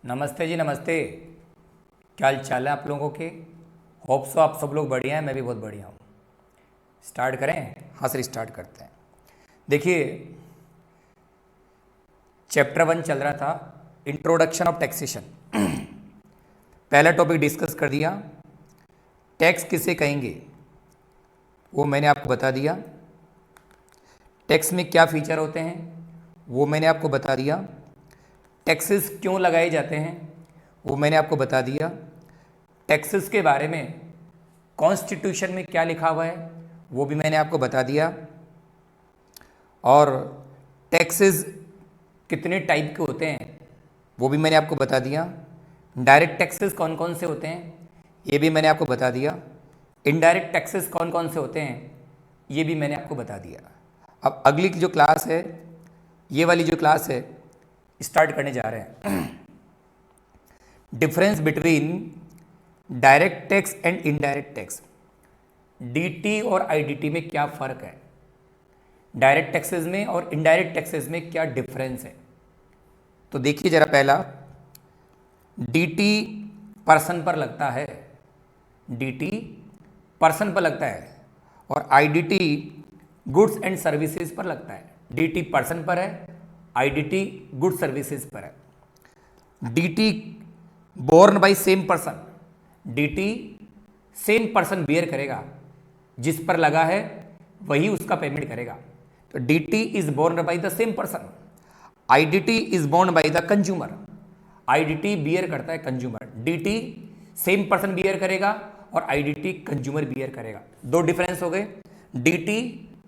नमस्ते जी, नमस्ते। क्या हाल चाल है आप लोगों के? होप सो आप सब लोग बढ़िया हैं, मैं भी बहुत बढ़िया हूँ। स्टार्ट करें? हाँ सर, स्टार्ट करते हैं। देखिए, चैप्टर 1 चल रहा था, इंट्रोडक्शन ऑफ टैक्सेशन। पहला टॉपिक डिस्कस कर दिया, टैक्स किसे कहेंगे वो मैंने आपको बता दिया। टैक्स में क्या फीचर होते हैं वो मैंने आपको बता दिया। टैक्सेस क्यों लगाए जाते हैं वो मैंने आपको बता दिया। टैक्सेस के बारे में कॉन्स्टिट्यूशन में क्या लिखा हुआ है वो भी मैंने आपको बता दिया। और टैक्सेस कितने टाइप के होते हैं वो भी मैंने आपको बता दिया। डायरेक्ट टैक्सेस कौन कौन से होते हैं ये भी मैंने आपको बता दिया। इनडायरेक्ट टैक्सेस कौन कौन से होते हैं ये भी मैंने आपको बता दिया। अब अगली की जो क्लास है, ये वाली जो क्लास है, स्टार्ट करने जा रहे हैं। Difference between direct tax and indirect tax. DT और आईडीटी में क्या फ़र्क है, डायरेक्ट टैक्सेस में और इनडायरेक्ट टैक्सेस में क्या डिफरेंस है। तो देखिए ज़रा, पहला, डीटी पर्सन पर लगता है, डीटी पर्सन पर लगता है, और आईडीटी गुड्स एंड सर्विसेज पर लगता है। डीटी पर्सन पर है, आईडीटी गुड्स सर्विसेज पर है। DT borne by same person, DT same person bear करेगा, जिस पर लगा है वही उसका पेमेंट करेगा। तो DT is borne by the same person, IDT is borne by the consumer. IDT bear करता है consumer, DT same person bear करेगा और आईडीटी कंज्यूमर बियर करेगा। दो डिफरेंस हो गए, डीटी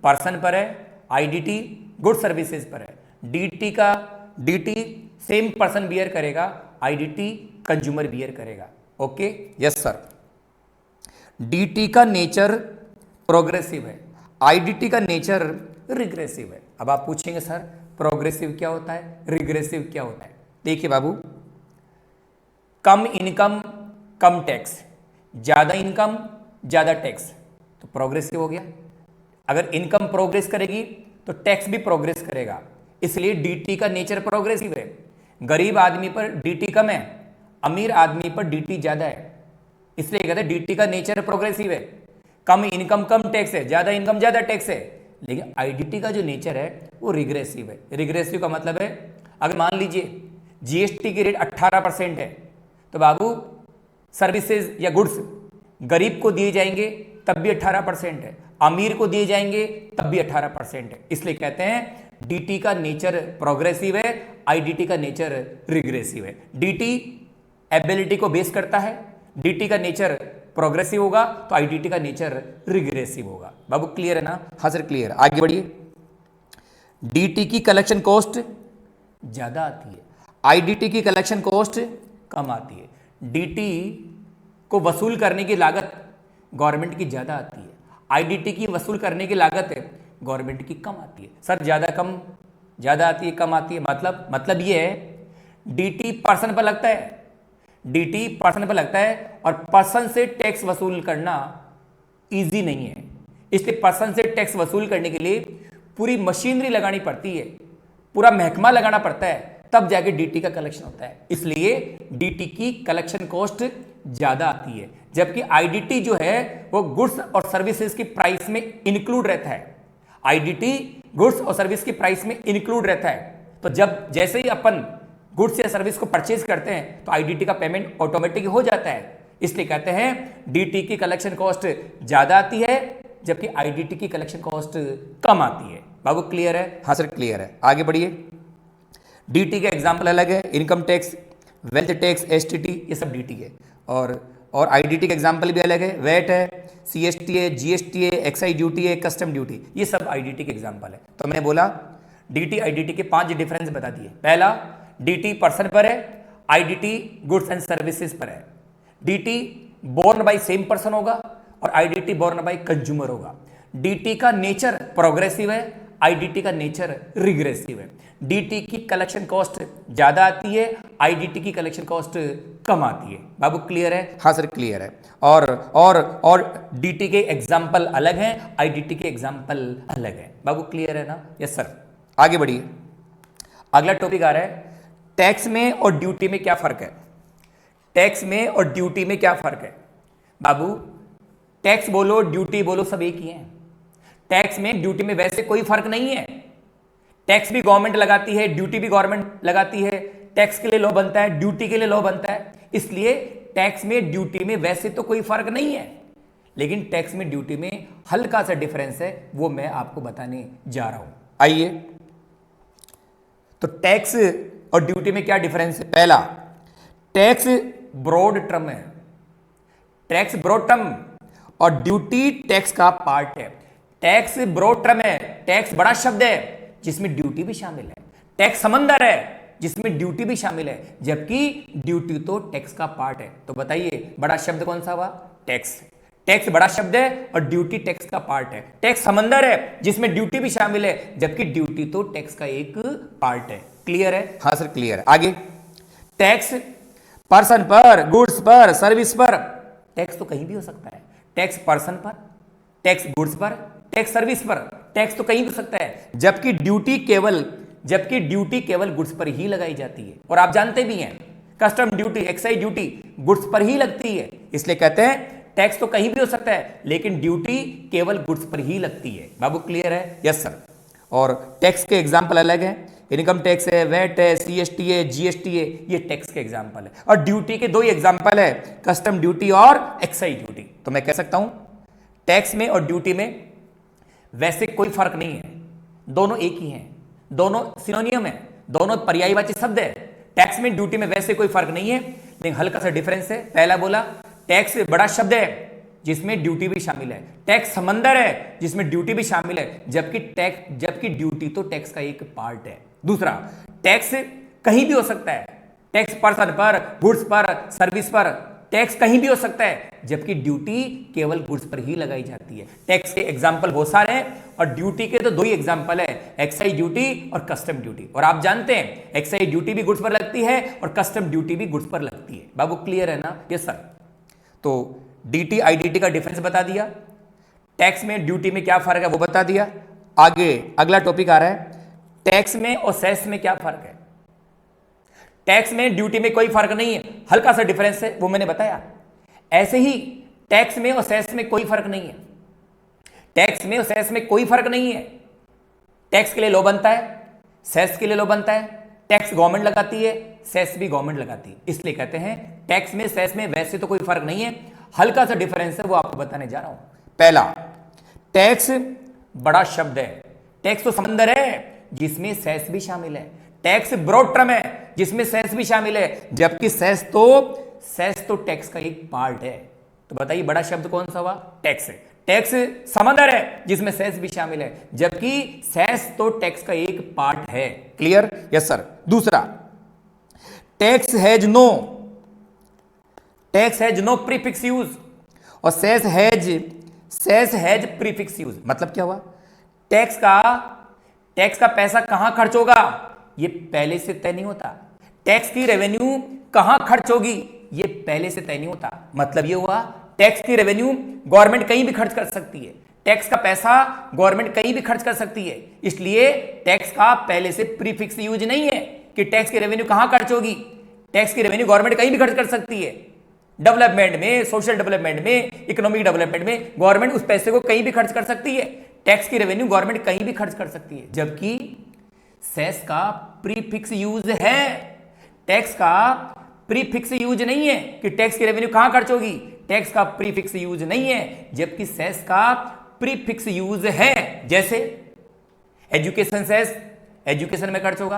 पर्सन पर है, आईडीटी गुड सर्विसेज पर है। डीटी सेम पर्सन बियर करेगा, आईडीटी कंज्यूमर बियर करेगा। Okay, yes sir. डीटी का नेचर प्रोग्रेसिव है, आईडीटी का नेचर रिग्रेसिव है। अब आप पूछेंगे सर प्रोग्रेसिव क्या होता है, रिग्रेसिव क्या होता है? देखिए बाबू, कम इनकम कम टैक्स, ज़्यादा इनकम ज़्यादा टैक्स, तो प्रोग्रेसिव हो गया। अगर इनकम प्रोग्रेस करेगी तो टैक्स भी प्रोग्रेस करेगा, इसलिए डीटी का नेचर प्रोग्रेसिव है। गरीब आदमी पर डीटी कम है, अमीर आदमी पर डीटी ज़्यादा है, इसलिए कहते हैं डीटी का नेचर प्रोग्रेसिव है। कम इनकम कम टैक्स है, ज़्यादा इनकम ज़्यादा टैक्स है। लेकिन आईडीटी का जो नेचर है वो रिग्रेसिव है। रिग्रेसिव का मतलब है, अगर मान लीजिए जीएसटी की रेट 18% है, तो बाबू सर्विसेज या गुड्स गरीब को दिए जाएंगे तब भी 18% है, अमीर को दिए जाएंगे तब भी 18% है। इसलिए कहते हैं डीटी का नेचर प्रोग्रेसिव है, आईडीटी का नेचर रिग्रेसिव है। डीटी एबिलिटी को बेस करता है, डीटी का नेचर प्रोग्रेसिव होगा तो आईडीटी का नेचर रिग्रेसिव होगा। बाबू क्लियर है ना? हाँ सर क्लियर। आगे बढ़िए। डीटी की कलेक्शन कॉस्ट ज्यादा आती है, आईडीटी की कलेक्शन कॉस्ट कम आती है। डीटी को वसूल करने की लागत गवर्नमेंट की ज्यादा आती है, आईडीटी की वसूल करने की लागत गवर्नमेंट की कम आती है। सर ज्यादा आती है कम आती है, मतलब ये है डीटी पर्सन पर लगता है, डीटी पर्सन पर लगता है और पर्सन से टैक्स वसूल करना इजी नहीं है। इसलिए पर्सन से टैक्स वसूल करने के लिए पूरी मशीनरी लगानी पड़ती है, पूरा महकमा लगाना पड़ता है, तब जाके डीटी का कलेक्शन होता है। इसलिए डीटी की कलेक्शन कॉस्ट ज्यादा आती है, जबकि आईडीटी जो है वो गुड्स और सर्विसेज की प्राइस में इंक्लूड रहता है। आईडीटी गुड्स और सर्विस की प्राइस में इंक्लूड रहता है। तो जब जैसे ही अपन गुड्स या सर्विस को परचेज करते हैं तो आईडीटी का पेमेंट ऑटोमेटिक हो जाता है। इसलिए कहते हैं डीटी की कलेक्शन कॉस्ट ज्यादा आती है, जबकि आईडीटी की कलेक्शन कॉस्ट कम आती है। बाबू क्लियर है? हाँ सर क्लियर है। आगे बढ़िए। डीटी का एग्जाम्पल अलग है, income tax, wealth tax, STT, ये सब डीटी है। और आईडीटी का एग्जाम्पल भी अलग है, वैट है, सीएसटी है, जीएसटी है, एक्साइज ड्यूटी है, कस्टम ड्यूटी, ये सब आईडीटी के एग्जाम्पल है। तो मैंने बोला डीटी आईडीटी के 5 डिफरेंस बता दिए। पहला, डीटी पर्सन पर है, आईडीटी गुड्स एंड सर्विसेज पर है। DT borne by same person होगा और आईडीटी बोर्न बाय कंज्यूमर होगा। डीटी का नेचर प्रोग्रेसिव है, आईडीटी का नेचर रिग्रेसिव है। डीटी की कलेक्शन कॉस्ट ज्यादा आती है, आईडीटी की कलेक्शन कॉस्ट कम आती है। बाबू क्लियर है? हाँ सर क्लियर है। और डीटी के एग्जाम्पल अलग हैं, आईडीटी के एग्जाम्पल अलग हैं। बाबू क्लियर है ना? Yes sir. आगे बढ़िए। अगला टॉपिक आ रहा है टैक्स में और ड्यूटी में क्या फर्क है? टैक्स में और ड्यूटी में क्या फर्क है बाबू? टैक्स बोलो ड्यूटी बोलो सब एक ही है। टैक्स में ड्यूटी में वैसे कोई फर्क नहीं है। टैक्स भी गवर्नमेंट लगाती है, ड्यूटी भी गवर्नमेंट लगाती है। टैक्स के लिए लॉ बनता है, ड्यूटी के लिए लॉ बनता है। इसलिए टैक्स में ड्यूटी में वैसे तो कोई फर्क नहीं है, लेकिन टैक्स में ड्यूटी में हल्का सा डिफरेंस है, वो मैं आपको बताने जा रहा हूं। आइए, तो टैक्स और ड्यूटी में क्या डिफरेंस है? पहला, टैक्स ब्रॉड टर्म है, टैक्स ब्रॉड टर्म, और ड्यूटी टैक्स का पार्ट है। टैक्स ब्रॉड टर्म है, टैक्स बड़ा शब्द है जिसमें ड्यूटी भी शामिल है। टैक्स समंदर है जिसमें ड्यूटी भी शामिल है, जबकि ड्यूटी तो टैक्स का पार्ट है। तो बताइए बड़ा शब्द कौन सा हुआ? टैक्स। टैक्स बड़ा शब्द है और ड्यूटी टैक्स का पार्ट है। टैक्स समंदर है जिसमें ड्यूटी भी शामिल है, जबकि ड्यूटी तो टैक्स का एक पार्ट है। क्लियर है? हाँ सर क्लियर है। आगे, टैक्स पर्सन पर, गुड्स पर, सर्विस पर। टैक्स तो कहीं भी हो सकता है। टैक्स पर्सन पर, टैक्स गुड्स पर, टैक्स सर्विस पर, टैक्स तो कहीं भी हो सकता है, जबकि ड्यूटी केवल गुड्स पर ही लगाई जाती है। और आप जानते भी हैं custom duty, excise duty goods पर ही लगती है। इसलिए कहते हैं टैक्स तो कहीं भी हो सकता है, लेकिन ड्यूटी केवल गुड्स पर ही लगती है। बाबू क्लियर है? Yes sir. और टैक्स के एग्जाम्पल अलग है, इनकम टैक्स है, वैट है, सीएसटी है, जीएसटी है, ये टैक्स के एग्जाम्पल है। और ड्यूटी के दो ही एग्जाम्पल है, कस्टम ड्यूटी और एक्साइज ड्यूटी। तो मैं कह सकता हूं टैक्स में और ड्यूटी में वैसे कोई फर्क नहीं है, दोनों एक ही हैं, दोनों सिनोनियम है, दोनों पर्यायवाची शब्द है। टैक्स में ड्यूटी में वैसे कोई फर्क नहीं है, लेकिन हल्का सा डिफरेंस है। पहला बोला टैक्स बड़ा शब्द है जिसमें ड्यूटी भी शामिल है, टैक्स समंदर है जिसमें ड्यूटी भी शामिल है, जबकि ड्यूटी तो टैक्स का एक पार्ट है। दूसरा, टैक्स कहीं भी हो सकता है, टैक्स पर्सन पर, गुड्स पर, सर्विस पर, टैक्स कहीं भी हो सकता है, जबकि ड्यूटी केवल गुड्स पर ही लगाई जाती है। टैक्स के एग्जाम्पल बहुत सारे हैं और ड्यूटी के तो दो ही एग्जाम्पल है, एक्साइज ड्यूटी और कस्टम ड्यूटी। और आप जानते हैं एक्साइज ड्यूटी भी गुड्स पर लगती है और कस्टम ड्यूटी भी गुड्स पर लगती है। बाबू क्लियर है ना? Yes sir. तो डीटी आईडीटी का डिफरेंस बता दिया, टैक्स में ड्यूटी में क्या फर्क है वो बता दिया। आगे अगला टॉपिक आ रहा है, टैक्स में और सेस में क्या फर्क है? टैक्स में ड्यूटी में कोई फर्क नहीं है, हल्का सा डिफरेंस है, वो मैंने बताया। ऐसे ही टैक्स में और सेस में कोई फर्क नहीं है, टैक्स में और सेस में कोई फर्क नहीं है। टैक्स के लिए लॉ बनता है, सेस के लिए लॉ बनता है। टैक्स गवर्नमेंट लगाती है, सेस भी गवर्नमेंट लगाती है। इसलिए कहते हैं टैक्स में सेस में वैसे तो कोई फर्क नहीं है, हल्का सा डिफरेंस है, वो आपको बताने जा रहा हूं। पहला, टैक्स बड़ा शब्द है, टैक्स तो समंदर है जिसमें सेस भी शामिल है। टैक्स ब्रॉड टर्म है जिसमें सेस भी शामिल है, जबकि सेस तो टैक्स का एक पार्ट है। तो बताइए बड़ा शब्द कौन सा हुआ? टैक्स है। टैक्स समंदर है जिसमें सेस भी शामिल है, जबकि सेस तो टैक्स का एक पार्ट है। क्लियर? Yes sir. दूसरा, tax has no prefix use और सेस हैज प्रीफिक्स यूज। मतलब क्या हुआ? टैक्स का पैसा कहां खर्च होगा ये पहले से तय नहीं होता। टैक्स की रेवेन्यू कहां खर्च होगी ये पहले से तय नहीं होता। मतलब ये हुआ टैक्स की रेवेन्यू गवर्नमेंट कहीं भी खर्च कर सकती है, टैक्स का पैसा गवर्नमेंट कहीं भी खर्च कर सकती है। इसलिए टैक्स का पहले से प्रीफिक्स यूज नहीं है कि टैक्स की रेवेन्यू कहां खर्च होगी। टैक्स की रेवेन्यू गवर्नमेंट कहीं भी खर्च कर सकती है, डेवलपमेंट में, सोशल डेवलपमेंट में, इकोनॉमिक डेवलपमेंट में गवर्नमेंट उस पैसे को कहीं भी खर्च कर सकती है। टैक्स की रेवेन्यू गवर्नमेंट कहीं भी खर्च कर सकती है, जबकि सेस का प्रीफिक्स यूज है। टैक्स का प्रीफिक्स यूज नहीं है कि टैक्स की रेवेन्यू कहां खर्च होगी, टैक्स का प्रीफिक्स यूज नहीं है, जबकि सेस का प्रीफिक्स यूज है। जैसे एजुकेशन सेस एजुकेशन में खर्च होगा,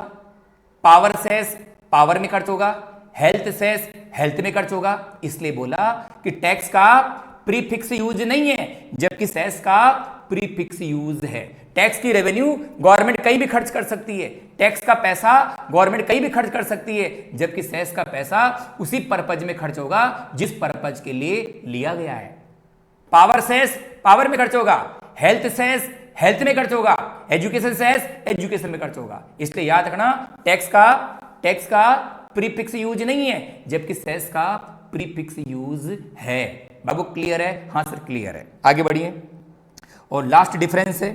पावर सेस पावर में खर्च होगा, हेल्थ सेस हेल्थ में खर्च होगा। इसलिए बोला कि टैक्स का प्रीफिक्स यूज नहीं है, जबकि सेस का प्रीफिक्स यूज है। टैक्स की रेवेन्यू गवर्नमेंट कहीं भी खर्च कर सकती है, टैक्स का पैसा गवर्नमेंट कहीं भी खर्च कर सकती है, जबकि सेस का पैसा उसी पर्पज में खर्च होगा जिस पर्पज के लिए लिया गया है। पावर सेस पावर में खर्च होगा, हेल्थ सेस हेल्थ में खर्च होगा, एजुकेशन सेस एजुकेशन में खर्च होगा। इसलिए याद रखना टैक्स का प्रीफिक्स यूज नहीं है, जबकि सेस का प्रीफिक्स यूज है। बाबू क्लियर है? हाँ सर क्लियर है। आगे बढ़िए। और लास्ट डिफरेंस है,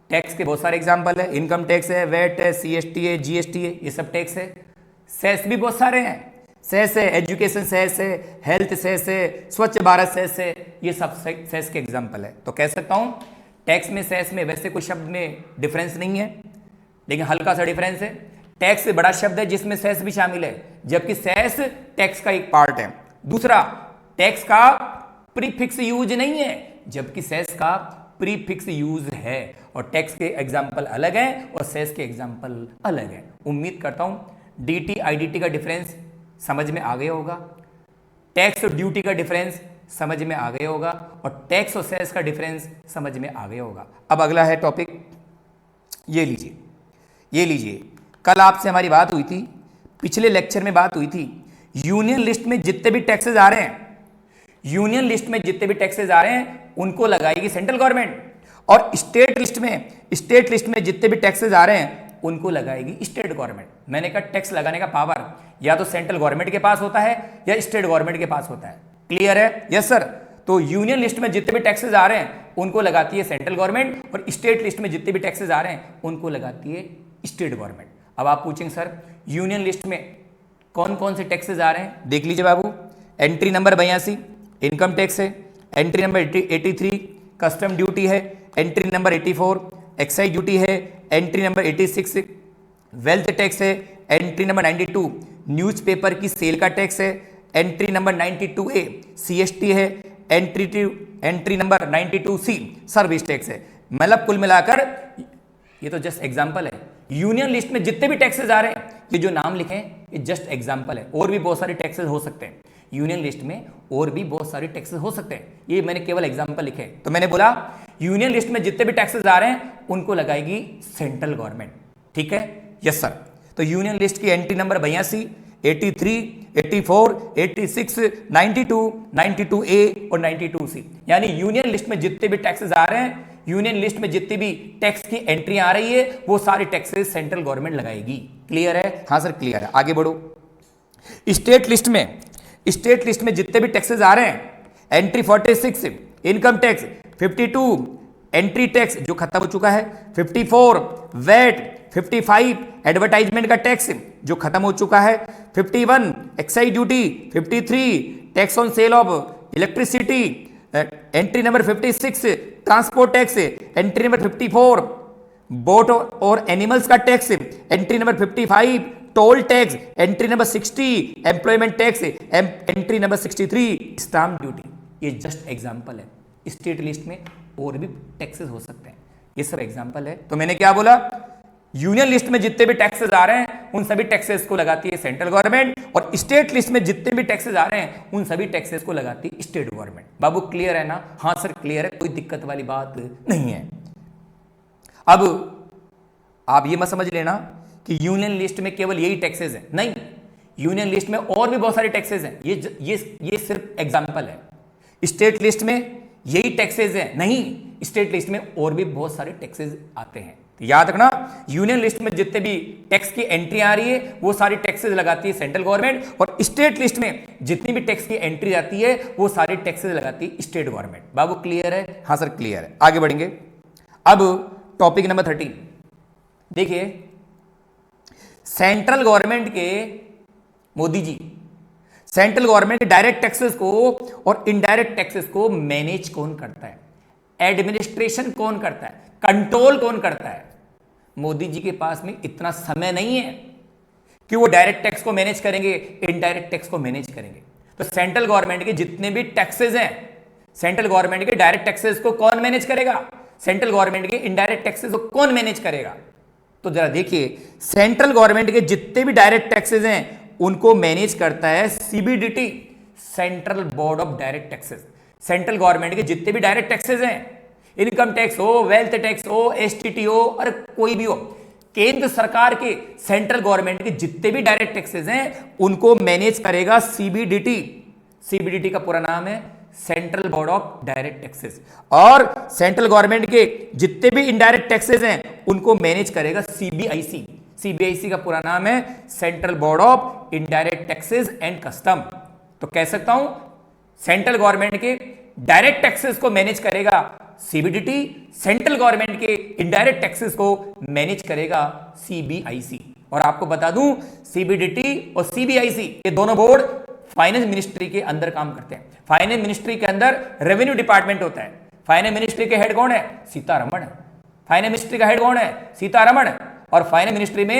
टैक्स के बहुत सारे एग्जांपल है, इनकम टैक्स है, वैट है, सीएसटी है, जीएसटी है, ये सब टैक्स है। सेस भी बहुत सारे हैं, सेस है, एजुकेशन सेस है, हेल्थ सेस है, स्वच्छ भारत सेस है, ये सब सेस के एग्जाम्पल है। तो कह सकता हूं टैक्स में सेस में वैसे कोई शब्द में डिफरेंस नहीं है, लेकिन हल्का सा डिफरेंस है। टैक्स से बड़ा शब्द है जिसमें सेस भी शामिल है, जबकि सेस टैक्स का एक पार्ट है। दूसरा, टैक्स का प्रीफिक्स यूज नहीं है, जबकि सेस का प्रीफिक्स यूज है। और टैक्स के एग्जाम्पल अलग हैं और सेस के एग्जाम्पल अलग हैं। उम्मीद करता हूं डीटी आईडीटी का डिफरेंस समझ में आ गया होगा, टैक्स और ड्यूटी का डिफरेंस समझ में आ गया होगा, और टैक्स और सेस का डिफरेंस समझ में आ गया होगा। अब अगला है टॉपिक, ये लीजिए, ये लीजिए। कल आपसे हमारी बात हुई थी, पिछले लेक्चर में बात हुई थी, यूनियन लिस्ट में जितने भी टैक्सेस आ रहे हैं, यूनियन लिस्ट में जितने भी टैक्सेस आ रहे हैं उनको लगाएगी सेंट्रल गवर्नमेंट, और स्टेट लिस्ट में जितने भी टैक्सेस आ रहे हैं उनको लगाएगी स्टेट गवर्नमेंट। मैंने कहा टैक्स लगाने का पावर या तो सेंट्रल गवर्नमेंट के पास होता है या स्टेट गवर्नमेंट के पास होता है। क्लियर है? Yes sir. तो यूनियन लिस्ट में जितने भी टैक्सेस आ रहे हैं उनको लगाती है सेंट्रल गवर्नमेंट, और स्टेट लिस्ट में जितने भी टैक्सेस आ रहे हैं उनको लगाती है स्टेट गवर्नमेंट। अब आप पूछेंगे सर यूनियन लिस्ट में कौन कौन से टैक्सेस आ रहे हैं? देख लीजिए बाबू, एंट्री नंबर 82 इनकम टैक्स है, एंट्री नंबर 83 कस्टम ड्यूटी है, एंट्री नंबर 84 एक्साइज ड्यूटी है, एंट्री नंबर 86 वेल्थ टैक्स है, एंट्री नंबर 92 न्यूज़पेपर की सेल का टैक्स है, एंट्री नंबर 92A CST है, entry number 92C service tax है। मतलब कुल मिलाकर ये तो जस्ट एग्जांपल है। यूनियन लिस्ट में जितने भी टैक्सेस आ रहे हैं, ये जो नाम लिखे हैं ये जस्ट एग्जांपल है, और भी बहुत सारे टैक्सेस हो सकते हैं यूनियन लिस्ट में, और भी बहुत सारे टैक्सेस हो सकते हैं, ये मैंने केवल एग्जांपल लिखे। तो मैंने बोला यूनियन लिस्ट में जितने भी टैक्सेस आ रहे हैं उनको लगाएगी सेंट्रल गवर्नमेंट। ठीक है? Yes sir. तो यूनियन लिस्ट की एंट्री नंबर 82, 83, 84, 86, 92, 92A और 92C, यानी यूनियन लिस्ट में जितने भी टैक्सेस आ रहे हैं, यूनियन लिस्ट में जितनी भी टैक्स की एंट्री आ रही है वो सारी टैक्सेस सेंट्रल गवर्नमेंट लगाएगी। क्लियर है? हाँ सर क्लियर है। आगे बढ़ो। स्टेट लिस्ट में जितने भी टैक्सेस आ रहे हैं, entry 46 income tax, 52 entry tax जो खत्म हो चुका है, 54 वैट, 55 एडवर्टाइजमेंट का टैक्स जो खत्म हो चुका है, 51 excise duty, 53 tax on sale of electricity, entry number 56 transport tax, entry number 54 boat और एनिमल्स का tax, entry number 55 toll tax, entry number 60 employment tax, entry number 63 stamp duty. ये just example है, state list में और भी taxes हो सकते हैं, ये सब एग्जांपल है। तो मैंने क्या बोला, यूनियन लिस्ट में जितने भी टैक्सेस आ रहे हैं उन सभी टैक्सेस को लगाती है सेंट्रल गवर्नमेंट, और स्टेट लिस्ट में जितने भी टैक्सेस आ रहे हैं उन सभी टैक्सेस को लगाती है स्टेट गवर्नमेंट। बाबू क्लियर है ना? हाँ सर क्लियर है, कोई दिक्कत वाली बात नहीं है। अब आप ये मत समझ लेना कि यूनियन लिस्ट में केवल यही टैक्सेस हैं, नहीं, यूनियन लिस्ट में और भी बहुत सारे टैक्सेस हैं, ये सिर्फ एग्जांपल है। स्टेट लिस्ट में यही टैक्सेस हैं, नहीं, स्टेट लिस्ट में और भी बहुत सारे टैक्सेस आते हैं। याद रखना, यूनियन लिस्ट में जितने भी टैक्स की एंट्री आ रही है वो सारी टैक्सेस लगाती है सेंट्रल गवर्नमेंट, और स्टेट लिस्ट में जितनी भी टैक्स की एंट्री आती है वो सारी टैक्सेस लगाती है स्टेट गवर्नमेंट। बाबू क्लियर है? हाँ सर क्लियर है। आगे बढ़ेंगे। अब टॉपिक नंबर 13 देखिए, सेंट्रल गवर्नमेंट के मोदी जी, सेंट्रल गवर्नमेंट के डायरेक्ट टैक्सेस को और इनडायरेक्ट टैक्सेस को मैनेज कौन करता है, एडमिनिस्ट्रेशन कौन करता है, कंट्रोल कौन करता है? मोदी जी के पास में इतना समय नहीं है कि वो डायरेक्ट टैक्स को मैनेज करेंगे, इनडायरेक्ट टैक्स को मैनेज करेंगे। तो सेंट्रल गवर्नमेंट के जितने भी टैक्सेस हैं, सेंट्रल गवर्नमेंट के डायरेक्ट टैक्सेस को कौन मैनेज करेगा, सेंट्रल गवर्नमेंट के इनडायरेक्ट टैक्सेस को कौन मैनेज करेगा? तो जरा देखिए, सेंट्रल गवर्नमेंट के जितने भी डायरेक्ट टैक्सेस हैं उनको मैनेज करता है CBDT, central board of direct taxes. Central government के जितने भी डायरेक्ट टैक्सेस हैं, इनकम टैक्स हो, वेल्थ टैक्स हो, एसटीटी हो, और कोई भी हो, केंद्र सरकार के, सेंट्रल गवर्नमेंट के जितने भी डायरेक्ट टैक्सेस हैं उनको मैनेज करेगा सीबीडीटी। सीबीडीटी का पूरा नाम है central board of direct taxes. और सेंट्रल गवर्नमेंट के जितने भी इनडायरेक्ट टैक्सेस हैं उनको मैनेज करेगा सीबीआईसी। सीबीआईसी का पूरा नाम है central board of indirect taxes and custom. तो कह सकता हूं सेंट्रल गवर्नमेंट के डायरेक्ट टैक्सेस को मैनेज करेगा सीबीडीटी, सेंट्रल गवर्नमेंट के इनडायरेक्ट टैक्सेस को मैनेज करेगा सीबीआईसी। और आपको बता दूं सीबीडीटी और सीबीआईसी ये दोनों बोर्ड फाइनेंस मिनिस्ट्री के अंदर काम करते हैं। फाइनेंस मिनिस्ट्री के अंदर रेवेन्यू डिपार्टमेंट होता है। फाइनेंस मिनिस्ट्री के हेड कौन है? सीतारमण। फाइनेंस मिनिस्ट्री का हेड कौन है? सीतारमण। और फाइनेंस मिनिस्ट्री में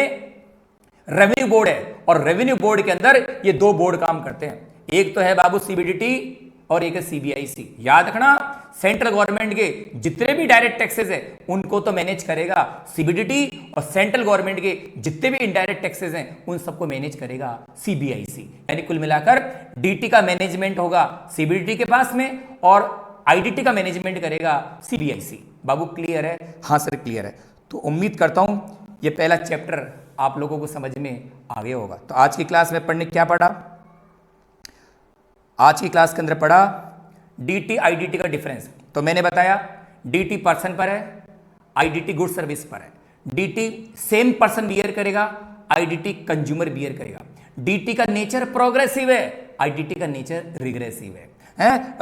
रेवेन्यू बोर्ड है और रेवेन्यू बोर्ड के अंदर ये दो बोर्ड काम करते हैं। एक तो है बाबू सीबीडीटी और एक है सीबीआईसी। याद रखना, सेंट्रल गवर्नमेंट के जितने भी डायरेक्ट टैक्सेस है उनको तो मैनेज करेगा सीबीडीटी और सेंट्रल गवर्नमेंट के जितने भी इनडायरेक्ट टैक्सेस हैं उन सबको मैनेज करेगा सीबीआईसी। यानी कुल मिलाकर डीटी का मैनेजमेंट होगा सीबीडीटी के पास में और आईडीटी का मैनेजमेंट करेगा सीबीआईसी। बाबू क्लियर है? हाँ सर क्लियर है। तो उम्मीद करता हूं ये पहला चैप्टर आप लोगों को समझ में आ गया होगा। तो आज की क्लास में पढ़ने क्या पढ़ा? आज की क्लास के अंदर पढ़ा डीटी आईडीटी का डिफरेंस। तो मैंने बताया डीटी पर्सन पर है, आईडीटी गुड सर्विस पर है। डीटी सेम पर्सन बियर करेगा, आईडीटी कंज्यूमर बियर करेगा। डीटी का नेचर प्रोग्रेसिव है, आईडीटी का नेचर रिग्रेसिव है।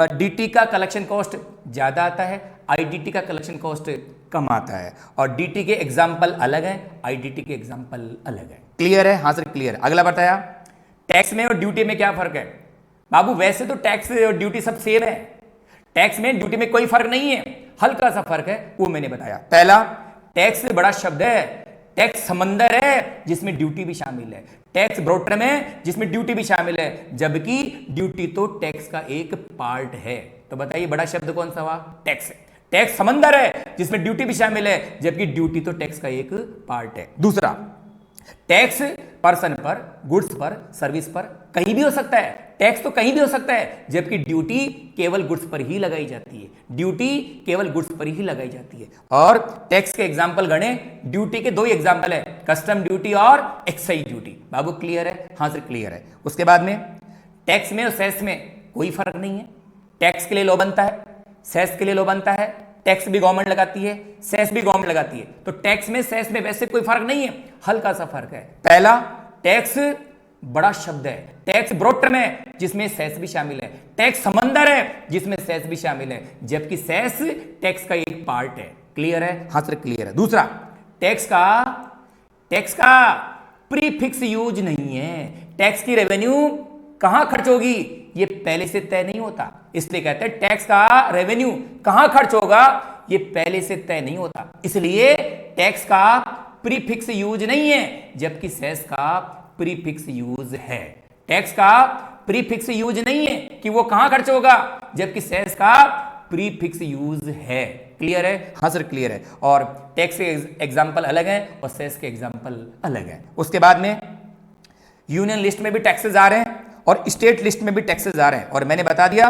डीटी का कलेक्शन कॉस्ट ज्यादा आता है, आईडीटी का कलेक्शन कॉस्ट कम आता है। और डीटी के एग्जाम्पल अलग है, आईडीटी के एग्जाम्पल अलग है। क्लियर है? हाँ सर क्लियर। अगला बताया टैक्स में और ड्यूटी में क्या फर्क है? बाबू वैसे तो टैक्स और ड्यूटी सब सेम है, टैक्स में ड्यूटी में कोई फर्क नहीं है, हल्का सा फर्क है, वो मैंने बताया। पहला, टैक्स से बड़ा शब्द है, टैक्स समंदर है जिसमें ड्यूटी भी शामिल है। टैक्स ब्रॉड टर्म है जिसमें ड्यूटी भी शामिल है, जबकि ड्यूटी तो टैक्स का एक पार्ट है। तो बताइए बड़ा शब्द कौन सा हुआ? टैक्स। टैक्स समंदर है जिसमें ड्यूटी भी शामिल है, जबकि ड्यूटी तो टैक्स का एक पार्ट है। दूसरा, टैक्स पर्सन पर, गुड्स पर, सर्विस पर कहीं भी हो सकता है, टैक्स तो कहीं भी हो सकता है, जबकि ड्यूटी केवल गुड्स पर ही लगाई जाती है। ड्यूटी केवल गुड्स पर ही लगाई जाती है। और टैक्स के एग्जाम्पल गणे, ड्यूटी के दो ही एग्जाम्पल है, कस्टम ड्यूटी और एक्साइज ड्यूटी। बाबू क्लियर है? हाँ सर क्लियर है। उसके बाद में टैक्स में और सेस में कोई फर्क नहीं है। टैक्स के लिए लॉ बनता है, सेस के लिए लॉ बनता है। टैक्स भी गवर्नमेंट लगाती है, सेस भी गवर्नमेंट लगाती है। तो टैक्स में सेस में वैसे कोई फर्क नहीं है, हल्का सा फर्क है। पहला, टैक्स बड़ा शब्द है, टैक्स ब्रॉड टर्म है जिसमें सेस भी शामिल है। टैक्स समंदर है जिसमें सेस भी शामिल है, जबकि सेस टैक्स का एक पार्ट है। क्लियर है? हाँ सर क्लियर है। दूसरा, टैक्स का प्रीफिक्स यूज नहीं है। टैक्स की रेवेन्यू कहां खर्च होगी ये पहले से तय नहीं होता, इसलिए कहते हैं टैक्स का रेवेन्यू कहां खर्च होगा ये पहले से तय नहीं होता, इसलिए टैक्स का प्रीफिक्स यूज नहीं है, जबकि सेस का प्रीफिक्स यूज है। टैक्स का प्रीफिक्स यूज नहीं है कि वो कहां खर्च होगा, जबकि सेस का प्रीफिक्स यूज है। क्लियर है? हाँ सर क्लियर है। और टैक्स के एग्जाम्पल अलग है और सेस के एग्जाम्पल अलग है। उसके बाद में यूनियन लिस्ट में भी टैक्सेस आ रहे हैं और स्टेट लिस्ट में भी टैक्सेस आ रहे हैं। और मैंने बता दिया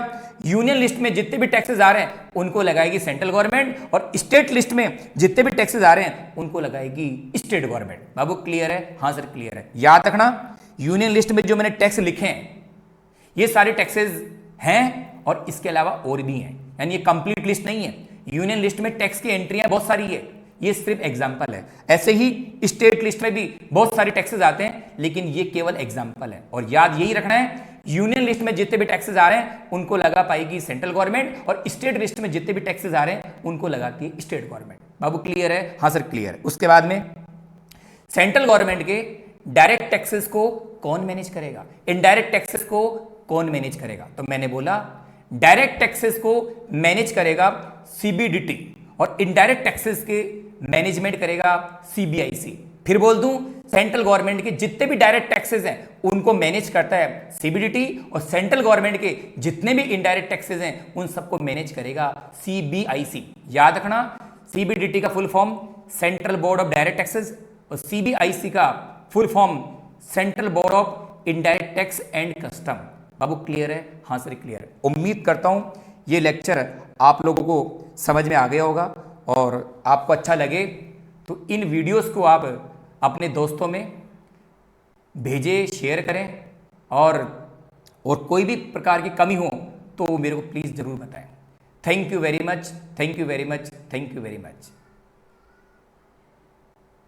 यूनियन लिस्ट में जितने भी टैक्सेस आ रहे हैं उनको लगाएगी सेंट्रल गवर्नमेंट, और स्टेट लिस्ट में जितने भी टैक्सेस आ रहे हैं उनको लगाएगी स्टेट गवर्नमेंट। बाबू क्लियर है? हाँ सर क्लियर है। याद रखना, यूनियन लिस्ट में जो मैंने टैक्स लिखे हैं ये सारे टैक्सेस हैं और इसके अलावा और भी हैं, यानी ये कंप्लीट लिस्ट नहीं है। यूनियन लिस्ट में टैक्स की एंट्रियां बहुत सारी है, ये सिर्फ एग्जाम्पल है। ऐसे ही स्टेट लिस्ट में भी बहुत सारे टैक्सेस आते हैं, लेकिन ये केवल एग्जाम्पल है। और याद यही रखना है, यूनियन लिस्ट में जितने भी टैक्सेस आ रहे हैं उनको लगा पाएगी सेंट्रल गवर्नमेंट, और स्टेट लिस्ट में जितने भी टैक्सेस आ रहे हैं उनको लगाती है स्टेट गवर्नमेंट। बाबू क्लियर है? हाँ सर क्लियर है। उसके बाद में सेंट्रल गवर्नमेंट के डायरेक्ट टैक्सेस को कौन मैनेज करेगा, इनडायरेक्ट टैक्सेस को कौन मैनेज करेगा? तो मैंने बोला डायरेक्ट टैक्सेस को मैनेज करेगा सीबीडीटी और इनडायरेक्ट टैक्सेस के मैनेजमेंट करेगा सीबीआईसी। फिर बोल दूं, सेंट्रल गवर्नमेंट के जितने भी डायरेक्ट टैक्सेस हैं उनको मैनेज करता है सीबीडीटी, और सेंट्रल गवर्नमेंट के जितने भी इनडायरेक्ट टैक्सेस हैं उन सबको मैनेज करेगा सीबीआईसी। याद रखना, सीबीडीटी का full form central board of direct taxes और सीबीआईसी का full form central board of indirect tax and custom. Babu clear है? हाँ सर क्लियर है। उम्मीद करता हूं ये लेक्चर आप लोगों को समझ में आ गया होगा और आपको अच्छा लगे तो इन वीडियोस को आप अपने दोस्तों में भेजें, शेयर करें, और कोई भी प्रकार की कमी हो तो मेरे को प्लीज़ ज़रूर बताएं। Thank you very much, thank you very much, thank you very much.